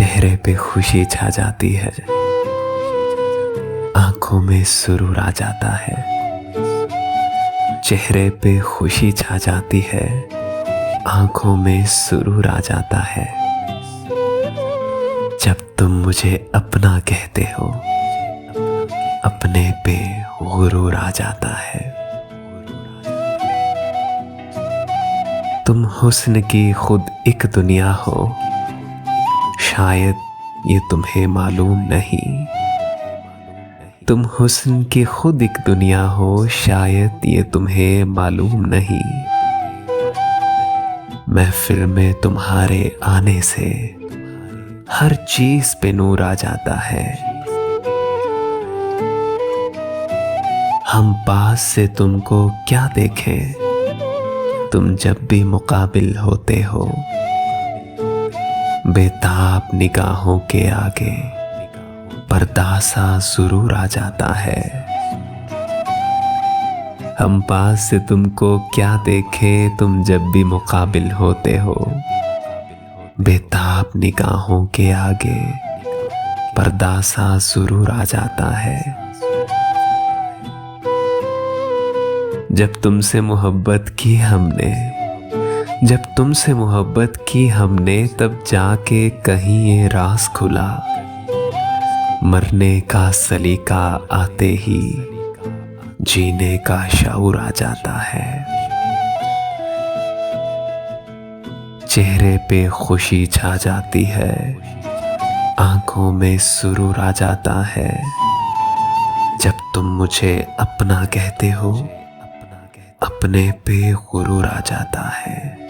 चेहरे पे खुशी छा जाती है, आंखों में सुरूर आ जाता है। चेहरे पे खुशी छा जाती है, आंखों में सुरूर आ जाता है। जब तुम मुझे अपना कहते हो, अपने पे गुरूर आ जाता है। तुम हुस्न की खुद एक दुनिया हो, शायद ये तुम्हें मालूम नहीं। तुम हुस्न की खुद एक दुनिया हो, शायद ये तुम्हें मालूम नहीं। महफिल में तुम्हारे आने से हर चीज पे नूर आ जाता है। हम पास से तुमको क्या देखें, तुम जब भी मुकाबिल होते हो। बेताब निगाहों के आगे पर्दा सा जरूर आ जाता है। हम पास से तुमको क्या देखें, तुम जब भी मुकाबिल होते हो। बेताब निगाहों के आगे पर्दा सा जरूर आ जाता है। जब तुमसे मोहब्बत की हमने, जब तुमसे मोहब्बत की हमने, तब जाके कहीं ये राज खुला। मरने का सलीका आते ही जीने का शऊर आ जाता है। चेहरे पे खुशी छा जाती है, आंखों में सुरूर आ जाता है। जब तुम मुझे अपना कहते हो, अपने पे गुरूर आ जाता है।